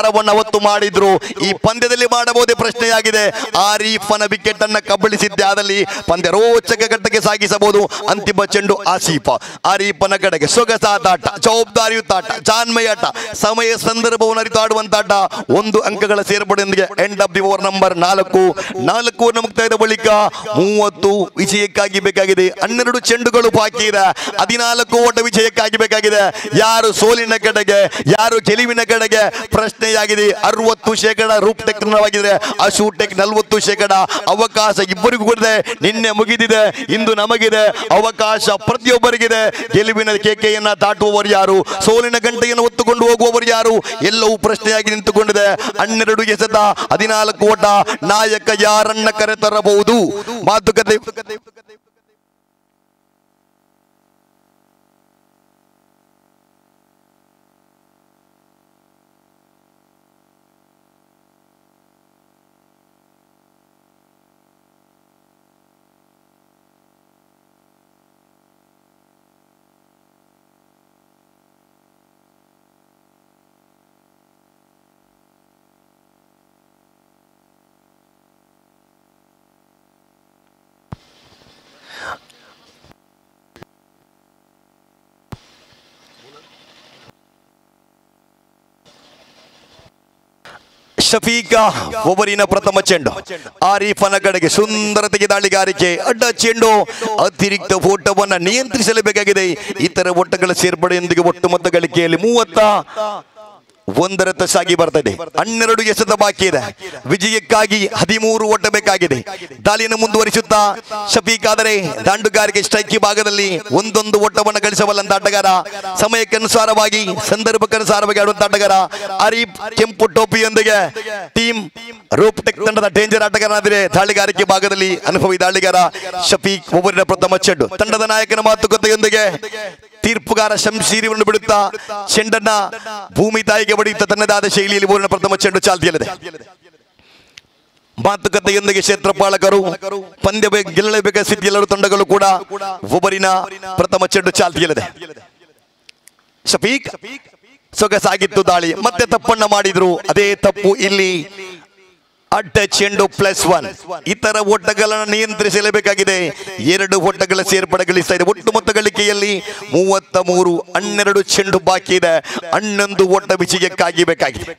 ಅವತ್ತು ಮಾಡಿದ್ರು. ಈ ಪಂದ್ಯದಲ್ಲಿ ಮಾಡಬಹುದೇ ಪ್ರಶ್ನೆಯಾಗಿದೆ. ಆರೀಫನ ವಿಕೆಟ್ ಅನ್ನ ಕಬಳಿಸಿದ್ದಾದಲ್ಲಿ ಪಂದ್ಯ ರೋಚಕ ಘಟ್ಟಕ್ಕೆ ಸಾಗಿಸಬಹುದು. ಅಂತಿಮ ಚೆಂಡು ಆರೀಫನ ಕಡೆಗೆ ಸೊಗಸಾದ ಆಟ, ಜವಾಬ್ದಾರಿಯುತ ಆಟ, ಜಾನ್ಮಯ ಆಟ, ಸಮಯ ಸಂದರ್ಭವನ್ನು ಅರಿತು ಆಡುವಂತ ಆಟ. 1 ಅಂಕಗಳ ಸೇರ್ಪಡೆಯೊಂದಿಗೆ end of the over number 4 ಮುಕ್ತಾಯದ ಬಳಿಕ 30 ವಿಜಯಕ್ಕಾಗಿ ಬೇಕಾಗಿದೆ. 12 ಚೆಂಡುಗಳು ಬಾಕಿ ಇದೆ. 14 ಓಟ ವಿಜಯಕ್ಕಾಗಿ ಬೇಕಾಗಿದೆ. ಯಾರು ಸೋಲಿನ ಕಡೆಗೆ, ಯಾರು ಗೆಲುವಿನ ಕಡೆಗೆ ಪ್ರಶ್ನೆಯಾಗಿದೆ. 60% ರೂಪ್ ಟೆಕ್ನವಾಗಿದೆ. ಅಶು ಟೆಕ್ 40%. ಅವಕಾಶ ಇಬ್ಬರಿಗೂ ಕೂಡ ನಿನ್ನೆ ಮುಗಿದಿದೆ, ಇಂದು ನಮಗಿದೆ. ಅವಕಾಶ ಪ್ರತಿಯೊಬ್ಬರಿಗಿದೆ. ಗೆಲುವಿನ ಕೇಕೆಯನ್ನ ದಾಟುವವರು ಯಾರು, ಸೋಲಿನ ಗಂಟೆಯನ್ನು ಹೊತ್ತುಕೊಂಡು ಹೋಗುವವರು ಯಾರು, ಎಲ್ಲವೂ ಪ್ರಶ್ನೆಯಾಗಿ ನಿಂತುಕೊಂಡಿದೆ. 12 ಎಸೆತ 14 ಓಟ. ನಾಯಕ ಯಾರನ್ನ ಕರೆತರಬಹುದು? ಮಾತುಕತೆ ಶಫೀಕಾ ಓವರಿನ ಪ್ರಥಮ ಚೆಂಡು ಆರೀಫನ ಕಡೆಗೆ ಸುಂದರತೆಗೆ ದಾಳಿಗಾರಿಕೆ. ಅಡ್ಡ ಚೆಂಡು ಅತಿರಿಕ್ತ ಓಟವನ್ನು ನಿಯಂತ್ರಿಸಲೇಬೇಕಾಗಿದೆ. ಇತರ ಓಟಗಳ ಸೇರ್ಪಡೆಯೊಂದಿಗೆ ಒಟ್ಟು ಮೊತ್ತ ಗಳಿಕೆಯಲ್ಲಿ 31 ಸಾಗಿ ಬರ್ತದೆ. 12 ಎಸೆತ ಬಾಕಿ ಇದೆ. ವಿಜಯಕ್ಕಾಗಿ 13 ಓಟ ಬೇಕಾಗಿದೆ. ದಾಳಿಯನ್ನು ಮುಂದುವರಿಸುತ್ತಾ ಶಫೀಕ್ ಆದರೆ ದಾಂಡುಗಾರಿಕೆ ಸ್ಟ್ರೈಕ್ ಭಾಗದಲ್ಲಿ ಒಂದೊಂದು ಓಟವನ್ನು ಗಳಿಸಬಲ್ಲಂತ ಆಟಗಾರ. ಸಮಯಕ್ಕನುಸಾರವಾಗಿ ಸಂದರ್ಭಕ್ಕನುಸಾರವಾಗಿ ಆಡುವಂತ ಆಟಗಾರ. ಆರೀಫ್ ಕೆಂಪು ಟೋಪಿಯೊಂದಿಗೆ ಟೀಮ್ ರೂಪ್ ಟೆಕ್ ತಂಡದ ಡೇಂಜರ್ ಆಟಗಾರನಾದರೆ ದಾಳಿಗಾರಿಕೆ ಭಾಗದಲ್ಲಿ ಅನುಭವಿ ದಾಳಿಗಾರ ಶಫೀಕ್ ಓವರಿನ ಪ್ರಥಮ ಚೆಂಡು. ತಂಡದ ನಾಯಕನ ಮಾತುಕತೆಯೊಂದಿಗೆ ತೀರ್ಪುಗಾರ ಶಂಶೀರಿಯನ್ನು ಬಿಡುತ್ತಾ ಚೆಂಡನ್ನ ಭೂಮಿ ತಾಯಿಗೆ ಬಡಿಯುತ್ತಾ ತನ್ನದಾದ ಶೈಲಿಯಲ್ಲಿ ಓವರಿನ ಪ್ರಥಮ ಚೆಂಡು ಚಾಲ್ತಿಯಲ್ಲಿದೆ. ಮಾತುಕತೆಯೊಂದಿಗೆ ಕ್ಷೇತ್ರಪಾಲಕರು ಪಂದ್ಯ ಗೆಲ್ಲಲೇಬೇಕಾದ ಸ್ಥಿತಿಯೆಲ್ಲರೂ ತಂಡಗಳು ಕೂಡ ಓವರಿನ ಪ್ರಥಮ ಚೆಂಡು ಚಾಲ್ತಿಯಲ್ಲಿದೆ. ಶಫೀಕ್ ಸೊಗಸಾಗಿತ್ತು ದಾಳಿ, ಮತ್ತೆ ತಪ್ಪನ್ನ ಮಾಡಿದ್ರು. ಅದೇ ತಪ್ಪು ಇಲ್ಲಿ. ಅಡ್ಡ ಚೆಂಡು +1. ಇತರ ಓಟಗಳನ್ನು ನಿಯಂತ್ರಿಸಲೇಬೇಕಾಗಿದೆ. 2 ಓಟಗಳ ಸೇರ್ಪಡೆ ಗಳಿಸ್ತಾ ಇದೆ. ಒಟ್ಟು ಮೊತ್ತ ಗಳಿಕೆಯಲ್ಲಿ 33. 12 ಚೆಂಡು ಬಾಕಿ ಇದೆ. 11 ಓಟ ವಿಜಯಕ್ಕಾಗಿ ಬೇಕಾಗಿದೆ.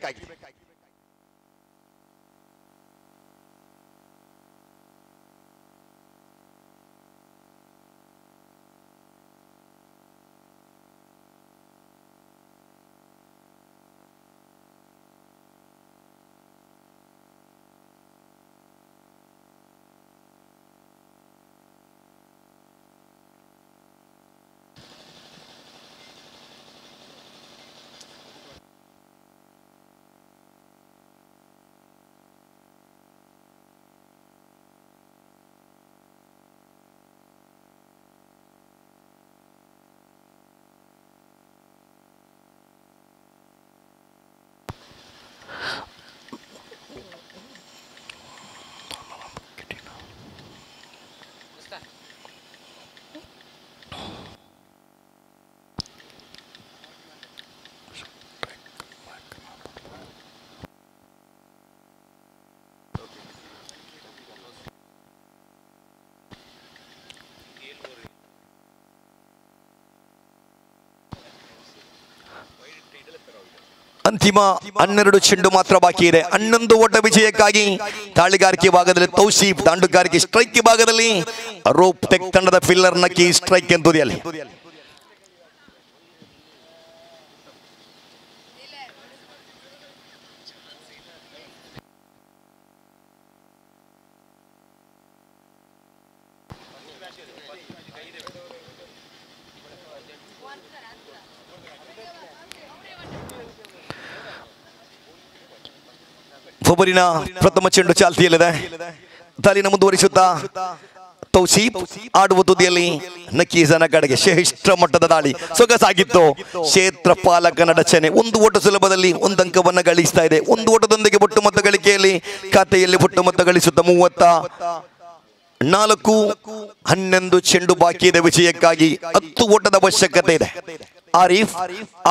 ಅಂತಿಮ 12 ಚೆಂಡು ಮಾತ್ರ ಬಾಕಿ ಇದೆ. 11 ಓಟ ವಿಜಯಕ್ಕಾಗಿ ದಾಳಿಗಾರಿಕೆ ಭಾಗದಲ್ಲಿ ತೌಸೀಫ್, ದಾಂಡುಗಾರಿಕೆ ಸ್ಟ್ರೈಕ್ ಭಾಗದಲ್ಲಿ ರೂಪ್ ಟೆಕ್ ತಂಡದ ಫಿಲ್ಲರ್ ನಕ್ಕಿ ಸ್ಟ್ರೈಕ್ ಎಂತುದಿಯಲ್ಲಿ. ಓವರಿನ ಪ್ರಥಮ ಚೆಂಡು ಚಾಲ್ತಿಯಲ್ಲಿದೆ. ದಾಳಿನ ಮುಂದುವರಿಸುತ್ತಾ ತೌಸೀಫ್ ಆಡುವ ತುದಿಯಲ್ಲಿ ನಕೀಸನ ಕಡೆಗೆ ಶ್ರೇಷ್ಠ ಮಟ್ಟದ ದಾಳಿ ಸೊಗಸಾಗಿತ್ತು. ಕ್ಷೇತ್ರ ಪಾಲಕನ ರಚನೆ. 1 ಓಟ ಸುಲಭದಲ್ಲಿ 1 ಅಂಕವನ್ನು ಗಳಿಸ್ತಾ ಇದೆ. 1 ಓಟದೊಂದಿಗೆ ಒಟ್ಟು ಮೊತ್ತ ಗಳಿಕೆಯಲ್ಲಿ ಖಾತೆಯಲ್ಲಿ ಒಟ್ಟು ಮೊತ್ತ ಗಳಿಸುತ್ತಾ 34. 11 ಚೆಂಡು ಬಾಕಿ ಇದೆ ವಿಜಯಕ್ಕಾಗಿ. 10 ಓಟದ ಅವಶ್ಯಕತೆ ಇದೆ. ಆರೀಫ್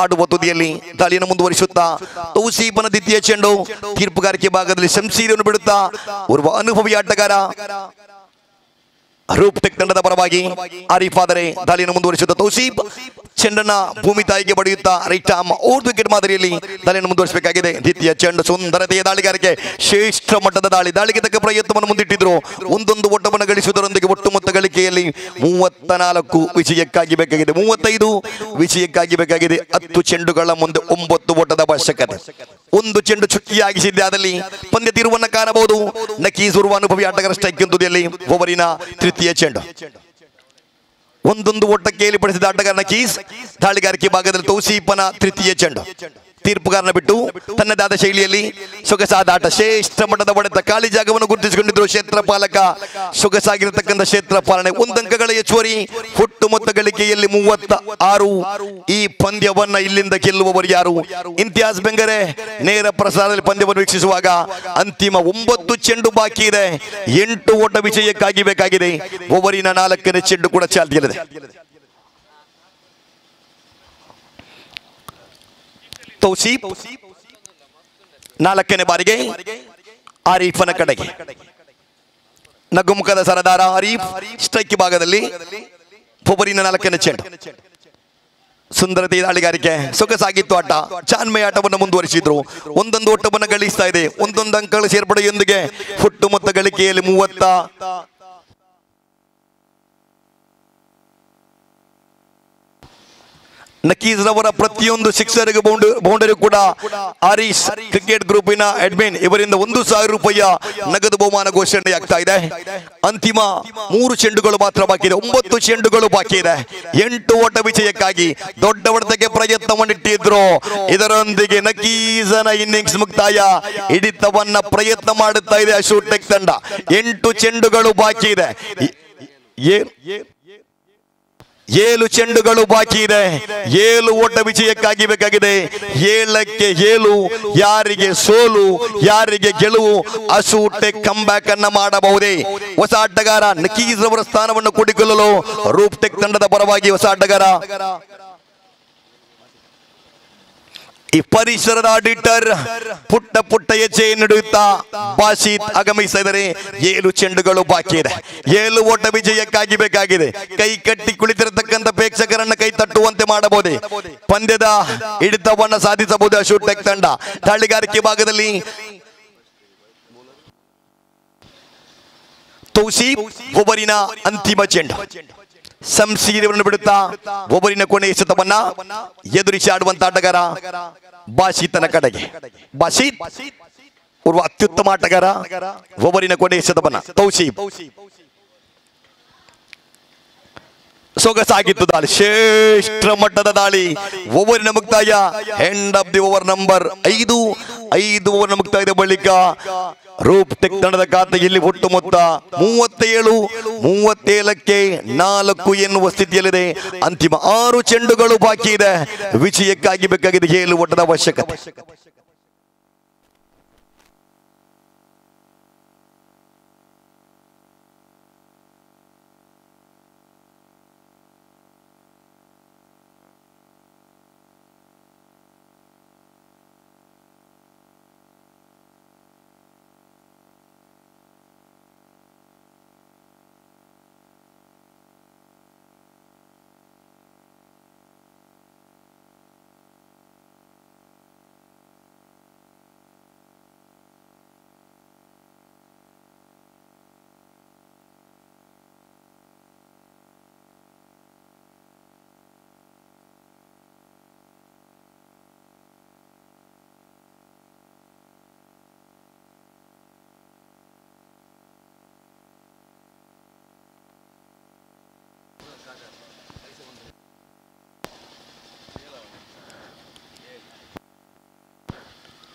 ಆಡುವ ತುದಿಯಲ್ಲಿ ದಾಳಿಯನ್ನು ಮುಂದುವರಿಸುತ್ತಾ ತೌಸೀಫನ ದ್ವಿತೀಯ ಚೆಂಡು ತೀರ್ಪುಗಾರಿಕೆ ಭಾಗದಲ್ಲಿ ಶಂಸೀರನ್ನು ಬಿಡುತ್ತಾ ಓರ್ವ ಅನುಭವಿ ಆಟಗಾರ ರೂಪ್ ಟೆಕ್ ತಂಡದ ಪರವಾಗಿ ಆರೀಫ್ ಆದರೆ ದಾಳಿಯನ್ನು ಮುಂದುವರಿಸುತ್ತಾ ತೌಸೀಫ್ ಚೆಂಡನ್ನ ಭೂಮಿ ತಾಯಿಗೆ ಬಡಿಯುತ್ತಾ ರೈಟ್ ಆರ್ಮ್ ಔಟ್ ವಿಕೆಟ್ ಮಾದರಿಯಲ್ಲಿ ದಾಳಿಯನ್ನು ಮುಂದುವರಿಸಬೇಕಾಗಿದೆ. ದ್ವಿತೀಯ ಚೆಂಡು ಸುಂದರತೆಯ ದಾಳಿಗಾರಿಕೆ, ಶ್ರೇಷ್ಠ ಮಟ್ಟದ ದಾಳಿಗೆ ತಕ್ಕ ಪ್ರಯತ್ನವನ್ನು ಮುಂದಿಟ್ಟಿದ್ರು. ಒಂದೊಂದು ಓಟವನ್ನು ಗಳಿಸುವುದರೊಂದಿಗೆ ಒಟ್ಟು ಮೊತ್ತ ಗಳಿಕೆಯಲ್ಲಿ 34 ವಿಜಯಕ್ಕಾಗಿ ಬೇಕಾಗಿದೆ, 35 ವಿಜಯಕ್ಕಾಗಿ ಬೇಕಾಗಿದೆ. 10 ಚೆಂಡುಗಳ ಮುಂದೆ 9 ಓಟದ ಅವಶ್ಯಕತೆ. ಒಂದು ಚೆಂಡು ಚುಕ್ಕಿಯಾಗಿಸಿದ್ದಾದಲ್ಲಿ ಪಂದ್ಯ ತಿರುವನ್ನು ಕಾಣಬಹುದು. ನಕೀಸ್ ಓರ್ವ ಅನುಭವಿ ಆಟಗಾರ ಸ್ಟ್ರೈಕ್ ತುದಿಯಲ್ಲಿ ಓವರಿನ ತೃತೀಯ ಚೆಂಡು ಒಂದೊಂದು ಓಟಕ್ಕೆ ಏರ್ಪಡಿಸಿದ ಆಟಗಾರ ನಕೀಸ್. ದಾಳಿಗಾರಿಕೆ ಭಾಗದಲ್ಲಿ ತೌಸೀಫನ ತೃತೀಯ ಚೆಂಡು ತೀರ್ಪುಗಾರನ ಬಿಟ್ಟು ತನ್ನದಾದ ಶೈಲಿಯಲ್ಲಿ ಸೊಗಸಾದ ಆಟ, ಶ್ರೇಷ್ಠ ಮಟ್ಟದ ಹೊಡೆತ, ಖಾಲಿ ಜಾಗವನ್ನು ಗುರುತಿಸಿಕೊಂಡಿದ್ರು ಕ್ಷೇತ್ರ ಪಾಲಕ. ಸೊಗಸಾಗಿರತಕ್ಕಂಥ ಕ್ಷೇತ್ರ ಪಾಲನೆ, 1 ಅಂಕಗಳ ಹೆಚ್ಚುವರಿ, ಒಟ್ಟು ಮೊತ್ತ ಗಳಿಕೆಯಲ್ಲಿ 36. ಈ ಪಂದ್ಯವನ್ನ ಇಲ್ಲಿಂದ ಗೆಲ್ಲುವವರು ಯಾರು? ಇಂತಿಯಾಜ್ ಬೆಂಗರೆ ನೇರ ಪ್ರಸಾರದಲ್ಲಿ ಪಂದ್ಯವನ್ನು ವೀಕ್ಷಿಸುವಾಗ ಅಂತಿಮ 9 ಚೆಂಡು ಬಾಕಿ ಇದೆ, 8 ಓಟ ವಿಜಯಕ್ಕಾಗಿ ಬೇಕಾಗಿದೆ. ಓವರಿನ 4ನೇ ಚೆಂಡು ಕೂಡ ಚಾಲ್ತಿಯಲ್ಲಿದೆ. ತೌಸೀಫ್ 4ನೇ ಬಾರಿಗೆ ಆರೀಫನ ಕಡೆಗೆ ನಗುಮುಖದ ಸರದಾರ ಆರೀಫ್ ಸ್ಟ್ರೈಕ್ ಭಾಗದಲ್ಲಿ ಓವರಿನ 4ನೇ ಚೆಂಡು. ಸುಂದರತೆ ದಾಳಿಗಾರಿಕೆ, ಸೊಗಸಾಗಿತ್ತು ಆಟ, ಚಾನ್ಮಯ ಆಟವನ್ನು ಮುಂದುವರಿಸಿದ್ರು. ಒಂದೊಂದು ಓಟವನ್ನು ಗಳಿಸ್ತಾ ಇದೆ, ಒಂದೊಂದು ಅಂಕಗಳ ಸೇರ್ಪಡೆಯೊಂದಿಗೆ ಒಟ್ಟು ಮೊತ್ತ ಗಳಿಕೆಯಲ್ಲಿ 30. ನಕೀಸ್ ರವರ ಪ್ರತಿಯೊಂದು ಸಿಕ್ಸರ್ಗೆ ಬೌಂಡರಿ ಕೂಡ ಆರೀಸ್ ಕ್ರಿಕೆಟ್ ಗ್ರೂಪಿನ ಅಡ್ಮಿನ್ ಇವರಿಂದ 1,000 ರೂಪಾಯಿಯ ನಗದು ಬಹುಮಾನ ಘೋಷಣೆಯಾಗ್ತಾ ಇದೆ. ಅಂತಿಮ 3 ಚೆಂಡುಗಳು ಮಾತ್ರ ಬಾಕಿ ಇದೆ, 9 ಚೆಂಡುಗಳು ಬಾಕಿ ಇದೆ. 8 ಓಟ ವಿಜಯಕ್ಕಾಗಿ ದೊಡ್ಡ ಹೊಡೆತಕ್ಕೆ ಪ್ರಯತ್ನವನ್ನಿಟ್ಟಿದ್ರು. ಇದರೊಂದಿಗೆ ನಕೀಸನ ಇನ್ನಿಂಗ್ಸ್ ಮುಕ್ತಾಯ, ಹಿಡಿತವನ್ನ ಪ್ರಯತ್ನ ಮಾಡುತ್ತಾ ಇದೆ ಅಶೋಕ್ ಟೆಕ್ ತಂಡ. 8 ಚೆಂಡುಗಳು ಬಾಕಿ ಇದೆ, 7 ಚೆಂಡುಗಳು ಬಾಕಿ ಇದೆ. 7 ಓಟ ವಿಜಯಕ್ಕಾಗಿ ಬೇಕಾಗಿದೆ. 7ಕ್ಕೆ 7. ಯಾರಿಗೆ ಸೋಲು, ಯಾರಿಗೆ ಗೆಲುವು? ಅಶೋಕ್ ಟೆಕ್ ಕಂಬ್ಯಾಕ್ ಅನ್ನ ಮಾಡಬಹುದೇ? ಹೊಸ ಆಟಗಾರ ನಕೀಸ್ ಅವರ ಸ್ಥಾನವನ್ನು ಕೂಡಿಕೊಳ್ಳಲು ರೂಪ್ ಟೆಕ್ ತಂಡದ ಪರವಾಗಿ ಹೊಸ ಆಟಗಾರ ಈ ಪರಿಸರದ ಆಡಿಟರ್ ಪುಟ್ಟ ಹೆಜ್ಜೆ ನಡೆಯುತ್ತಾ ಬಾಸಿತ್ ಆಗಮಿಸ್ತಾ ಇದ್ದಾರೆ. 7 ಚೆಂಡುಗಳು ಬಾಕಿ ಇದೆ, 7 ಓಟ ವಿಜಯಕ್ಕಾಗಿ ಬೇಕಾಗಿದೆ. ಕೈ ಕಟ್ಟಿ ಕುಳಿತಿರತಕ್ಕಂಥ ಪ್ರೇಕ್ಷಕರನ್ನ ಕೈ ತಟ್ಟುವಂತೆ ಮಾಡಬಹುದೇ? ಪಂದ್ಯದ ಹಿಡಿತವನ್ನ ಸಾಧಿಸಬಹುದು ಅಶೋಕ್ ಟೆಕ್ ತಂಡ. ದಾಳಿಗಾರಿಕೆ ಭಾಗದಲ್ಲಿ ತೌಸೀಫ್ ಓವರಿನ ಅಂತಿಮ ಚೆಂಡು ಸಂಸೀರವನ್ನು ಬಿಡುತ್ತಾ ಓವರಿನ ಕೊನೆಯ ಎಸೆತವನ್ನ ಎದುರಿಸಿ ಆಡುವಂತ ಆಟಗಾರ ಬಾಸಿತನ ಕಡೆಗೆ. ಬಾಸಿತ್ ಓರ್ವ ಅತ್ಯುತ್ತಮ ಆಟಗಾರ. ಓವರಿನ ಕೊನೆಯ ಎಸೆತವನ್ನ ತೌಸೀಫ್ ಸೊಗಸಾಗಿತ್ತು ದಾಳಿ, ಶ್ರೇಷ್ಠ ಮಟ್ಟದ ದಾಳಿ. ಓವರಿನ ಮುಕ್ತಾಯ, end of the over number 5 over ಮುಕ್ತಾಯದ ಬಳಿಕ ರೂಪ್ ಟೆಕ್ ತಂಡದ ಖಾತೆಯಲ್ಲಿ ಒಟ್ಟು ಮೊತ್ತ 37ಕ್ಕೆ 4 ಎನ್ನುವ ಸ್ಥಿತಿಯಲ್ಲಿದೆ. ಅಂತಿಮ 6 ಚೆಂಡುಗಳು ಬಾಕಿ ಇದೆ, ವಿಜಯಕ್ಕಾಗಿ ಬೇಕಾಗಿದೆ 7 ಓಟದ ಅವಶ್ಯಕತೆ.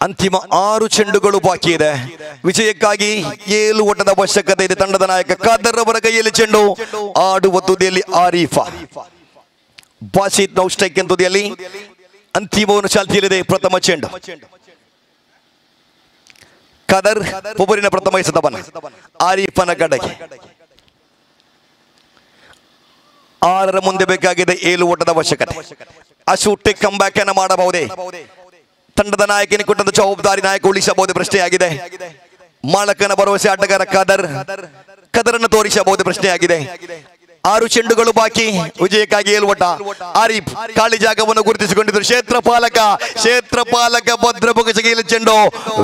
ಅಂತಿಮ 6 ಚೆಂಡುಗಳು ಬಾಕಿ ಇದೆ, ವಿಜಯಕ್ಕಾಗಿ 7 ಓಟದ ಅವಶ್ಯಕತೆ ಇದೆ. ತಂಡದ ನಾಯಕ ಖಾದರ್ ಅವರ ಕೈಯಲ್ಲಿ ಚೆಂಡು, ಆಡುವ ತುದಿಯಲ್ಲಿ ಆರೀಫ. ಬಾಸಿತ್ ನೌ ಸ್ಟ್ರೈಕ್ ತುದಿಯಲ್ಲಿ ಅಂತಿಮವನ್ನು ಚಾಲ್ತಿಯಲ್ಲಿದೆ. ಪ್ರಥಮ ಚೆಂಡು ಖಾದರ್ ಒಬ್ಬರಿನ ಪ್ರಥಮ ಎಸೆತವನ್ನ ಆರೀಫನ ಕಡೆಗೆ. 6ರ ಮುಂದೆ ಬೇಕಾಗಿದೆ 7 ಓಟದ ಅವಶ್ಯಕತೆ. ಅಶೂಟೆ ಕಂಬ್ಯಾಕ್ ಅನ್ನು ಮಾಡಬಹುದೇ? ತಂಡದ ನಾಯಕನಿಗೆ ಕೊಟ್ಟಂತ ಜವಾಬ್ದಾರಿ ನಾಯಕ ಉಳಿಸಬಹುದೇ ಪ್ರಶ್ನೆಯಾಗಿದೆ. ಮಾಳಕನ ಭರವಸೆ ಆಟಗಾರ ಕದರನ್ನು ತೋರಿಸಬಹುದೇ ಪ್ರಶ್ನೆಯಾಗಿದೆ. 6 ಚೆಂಡುಗಳು ಬಾಕಿ, ವಿಜಯಕ್ಕಾಗಿ 7 ಓಟ. ಆರಿಫ್ ಖಾಲಿ ಜಾಗವನ್ನು ಗುರುತಿಸಿಕೊಂಡಿದ್ದರು. ಕ್ಷೇತ್ರಪಾಲಕ ಭದ್ರಪುಗಸಗಿಯಲ್ಲಿ ಚೆಂಡು.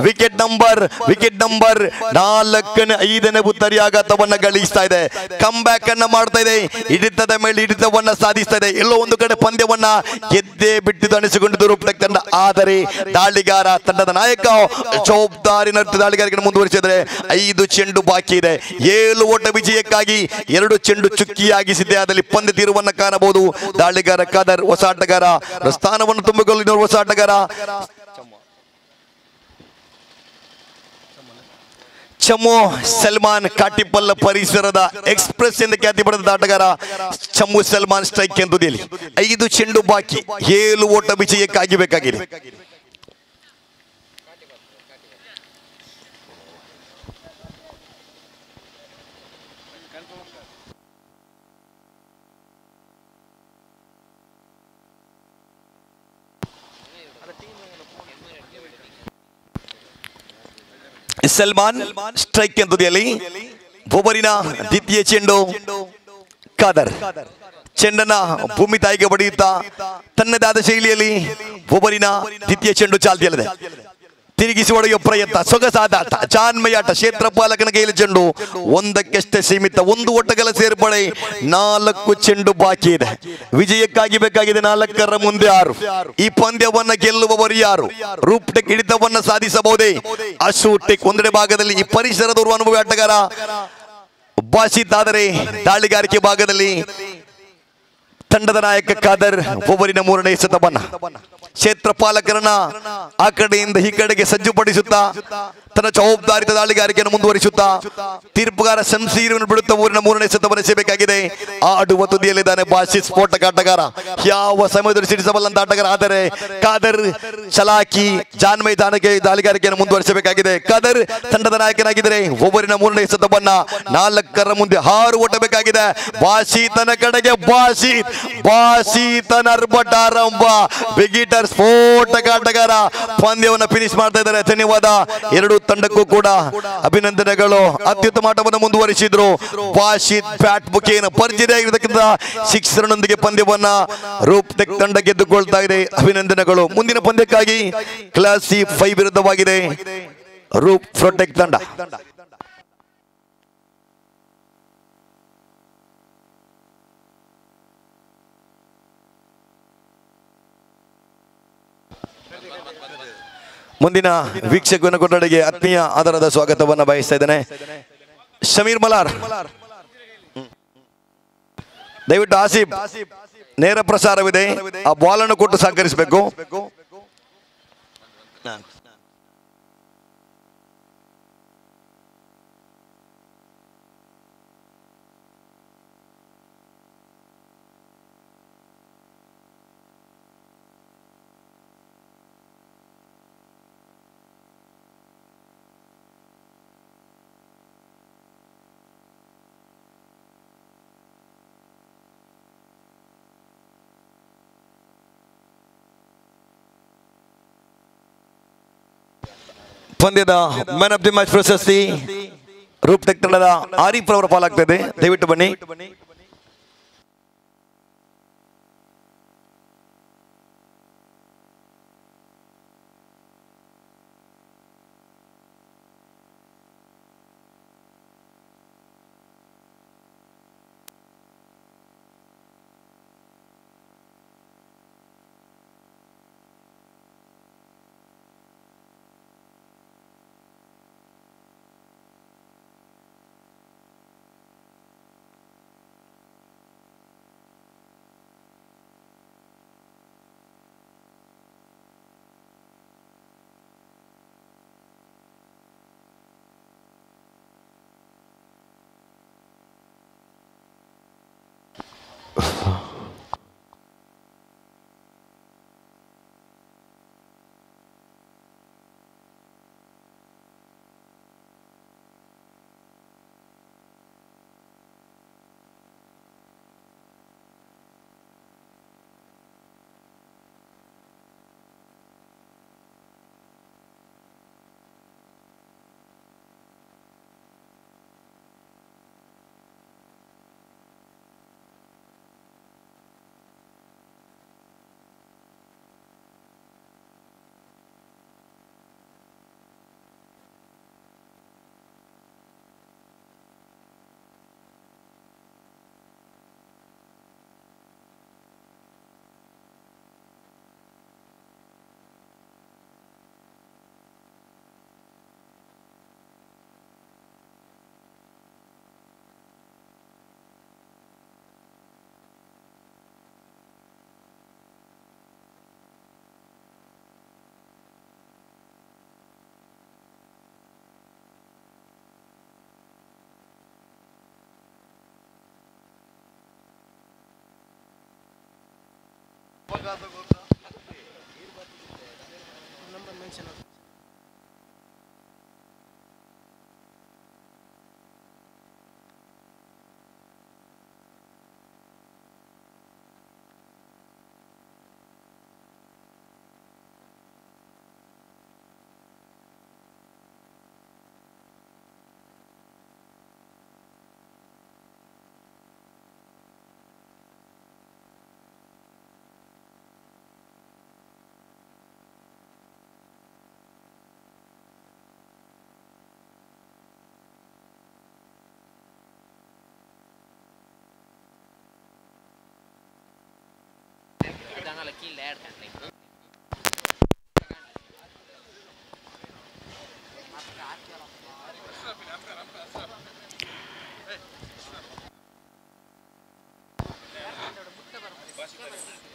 ವಿಕೆಟ್ ನಂಬರ್ 4ನೇ 5ನೇ ಉತ್ತರಿ ಆಘಾತವನ್ನ ಗಳಿಸ್ತಾ ಇದೆ. ಕಮ್ ಬ್ಯಾಕ್ ಅನ್ನ ಮಾಡ್ತಾ ಇದೆ. ಹಿಡಿತದ ಮೇಲೆ ಹಿಡಿತವನ್ನ ಸಾಧಿಸ್ತಾ ಇದೆ. ಎಲ್ಲೋ ಒಂದು ಕಡೆ ಪಂದ್ಯವನ್ನ ಗೆದ್ದೇ ಬಿಟ್ಟಿದ್ದು ಅನಿಸಿಕೊಂಡಿದ್ದು ರೂಪ್ಟೆಕ್ ತಂಡ. ಆದರೆ ದಾಳಿಗಾರ ತಂಡದ ನಾಯಕ ಜವಾಬ್ದಾರಿ ದಾಳಿಗಾರಿಕೆ ಮುಂದುವರಿಸಿದರೆ 5 ಚೆಂಡು ಬಾಕಿ ಇದೆ. 7 ಓಟ ವಿಜಯಕ್ಕಾಗಿ 2 ಚೆಂಡು ಚುಕ್ಕಿ ಆಗಿಸಿದ್ದೆ. ಪಂದ್ಯ ತೀರುವನ್ನು ಕಾಣಬಹುದು. ದಾಳಿಗಾರ ಖಾದರ್ ಹೊಸ ಆಟಗಾರ, ಸ್ಥಾನವನ್ನು ತುಂಬಿಕೊಳ್ಳಲು ಹೊಸ ಆಟಗಾರ ಚಮ್ಮು ಸಲ್ಮಾನ್. ಕಾಟಿಪಲ್ಲ ಪರಿಸರದ ಎಕ್ಸ್ಪ್ರೆಸ್ ಎಂದು ಖ್ಯಾತಿ ಪಡೆದ ಆಟಗಾರ ಚಮ್ಮು ಸಲ್ಮಾನ್ ಸ್ಟ್ರೈಕ್ ಎಂಬುದಿಲ್ಲಿ. 5 ಚೆಂಡು ಬಾಕಿ, 7 ಓಟ ವಿಜಯಕ್ಕಾಗಿ ಬೇಕಾಗಿದೆ. ಸಲ್ಮಾನ್ ಸ್ಟ್ರೈಕ್ ಎಂಬುದಿಯಲ್ಲಿ ಒಬ್ಬರಿನ ದ್ವಿತೀಯ ಚೆಂಡು. ಖಾದರ್ ಚೆಂಡನ್ನ ಭೂಮಿ ತಾಯಿಗೆ ಬಡಿಯುತ್ತಾ ತನ್ನದಾದ ಶೈಲಿಯಲ್ಲಿ ಒಬ್ಬರಿನ ದ್ವಿತೀಯ ಚೆಂಡು ಚಾಲ್ತಿಯಲ್ಲಿದೆ. ತಿರುಗಿಸಿ ಹೊಡೆಯುವ ಪ್ರಯತ್ನ, ಸೊಗಸಾದ ಚಾನ್ಮಯಾಟ. ಕ್ಷೇತ್ರಪಾಲಕನ ಕೈಯಲ್ಲಿ ಚೆಂಡು ಒಂದಕ್ಕಷ್ಟೇ ಸೀಮಿತ. 1 ಓಟಗಳ ಸೇರ್ಪಡೆ, 4 ಚೆಂಡು ಬಾಕಿ ಇದೆ. ವಿಜಯಕ್ಕಾಗಿ ಬೇಕಾಗಿದೆ 4ರ ಮುಂದೆ 6. ಈ ಪಂದ್ಯವನ್ನ ಗೆಲ್ಲುವವರು ಯಾರು? ರೂಪ್ಟೆಕ್ ಹಿಡಿತವನ್ನ ಸಾಧಿಸಬಹುದೇ? ಅಶೂಟೆಕ್ ಒಂದೆಡೆ ಭಾಗದಲ್ಲಿ ಈ ಪರಿಸರದವರು ಅನುಭವಿ ಆಟಗಾರ ಬಾಸಿತ್. ಆದರೆ ದಾಳಿಗಾರಿಕೆ ಭಾಗದಲ್ಲಿ ತಂಡದ ನಾಯಕ ಖಾದರ್ ಒಬ್ಬರಿನ 3ನೇ ಎಸೆತವನ್ನ ಕ್ಷೇತ್ರಪಾಲಕರನ್ನ ಆ ಕಡೆಯಿಂದ ಈ ಕಡೆಗೆ ಸಜ್ಜುಪಡಿಸುತ್ತಾ ತನ್ನ ಜವಾಬ್ದಾರಿತ ದಾಳಿಗಾರಿಕೆಯನ್ನು ಮುಂದುವರಿಸುತ್ತಾ ತೀರ್ಪುಗಾರ ಸಂಸೀರನ್ನು ಬಿಡುತ್ತಾ ಊರಿನ 3ನೇ ಎಸೆತವನ್ನು ಎಸೆಯಬೇಕಾಗಿದೆ. ಆಡುವ ತುದಿಯಲ್ಲಿದ್ದಾನೆ ಬಾಸಿ ಸ್ಫೋಟಕ ಆಟಗಾರ, ಯಾವ ಸಮಯದಲ್ಲಿ ಸಿಡಿಸಬಲ್ಲಂತ ಆಟಗಾರ. ಆದರೆ ಖಾದರ್ ಚಲಾಕಿ ಜಾನ್ ಮೈದಾನಕ್ಕೆ ದಾಳಿಗಾರಿಕೆಯನ್ನು ಮುಂದುವರಿಸಬೇಕಾಗಿದೆ. ಖಾದರ್ ತಂಡದ ನಾಯಕನಾಗಿದ್ದರೆ ಒಬ್ಬರಿನ 3ನೇ ಎಸೆತವನ್ನ 4ರ ಮುಂದೆ 6 ಓಟ ಬೇಕಾಗಿದೆ. ಬಾಸಿತನ ಕಡೆಗೆ ಬಾಸಿತನ ಅರ್ಭಟಾರಂಭ. ಬಿಗಿಟರ್ ಸ್ಫೋಟಕ ಆಟಗಾರ ಪಂದ್ಯವನ್ನು ಫಿನಿಶ್ ಮಾಡ್ತಾ ಇದ್ದಾರೆ. ಧನ್ಯವಾದ 2 ತಂಡಕ್ಕೂ ಕೂಡ ಅಭಿನಂದನೆಗಳು. ಅತ್ಯುತ್ತಮ ಆಟವನ್ನು ಮುಂದುವರಿಸಿದ್ರು. ಬಾಸಿತ್ ಬ್ಯಾಟ್ ಮುಖೇನ ಭರ್ಜರಿ ಆಗಿರತಕ್ಕಂಥ 6 ರನ್ನೊಂದಿಗೆ ಪಂದ್ಯವನ್ನ ರೂಪ್ಟೆಕ್ ತಂಡ ಗೆದ್ದುಕೊಳ್ತಾ ಇದೆ. ಅಭಿನಂದನೆಗಳು. ಮುಂದಿನ ಪಂದ್ಯಕ್ಕಾಗಿ ಕ್ಲಾಸ್ C5 ವಿರುದ್ಧವಾಗಿದೆ ರೂಪ್ಟೆಕ್ ತಂಡ. ಮುಂದಿನ ವೀಕ್ಷಕನ ಕೊಠಡಿಗೆ ಆತ್ಮೀಯ ಆಧಾರದ ಸ್ವಾಗತವನ್ನು ಬಯಸ್ತಾ ಇದ್ದೇನೆ. ಶಮೀರ್ ಮಲಾರ್, ದಯವಿಟ್ಟು ಆಸಿಫ್, ನೇರ ಪ್ರಸಾರವಿದೆ, ಆ ಬಾಲ್ ಅನ್ನು ಕೊಟ್ಟು ಸಹಕರಿಸಬೇಕು. ಪಂದ್ಯದ ಮ್ಯಾನ್ ಆಫ್ ದಿ ಮ್ಯಾಚ್ ಪ್ರಶಸ್ತಿ ರೂಪ್ಟೆಕ್ ತಂಡದ ಆರಿಫ್ ರವರ ಪಾಲಾಗ್ತದೆ. ದಯವಿಟ್ಟು ಬನ್ನಿ.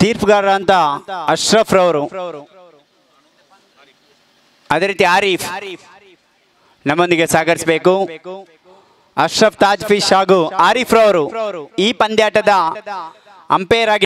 ತೀರ್ಪುಗಾರರಂತ ಅಶ್ರಫ್ ರವರು, ಅದೇ ರೀತಿ ಆರೀಫ್ ನಮ್ಮೊಂದಿಗೆ ಸಹಕರಿಸಬೇಕು. ಅಶ್ರಫ್ ತಾಜ್ ಫಿಶ್ ಹಾಗೂ ಆರೀಫ್ ರವರು ಈ ಪಂದ್ಯಾಟದ ಅಂಪೈರ್ ಆಗಿ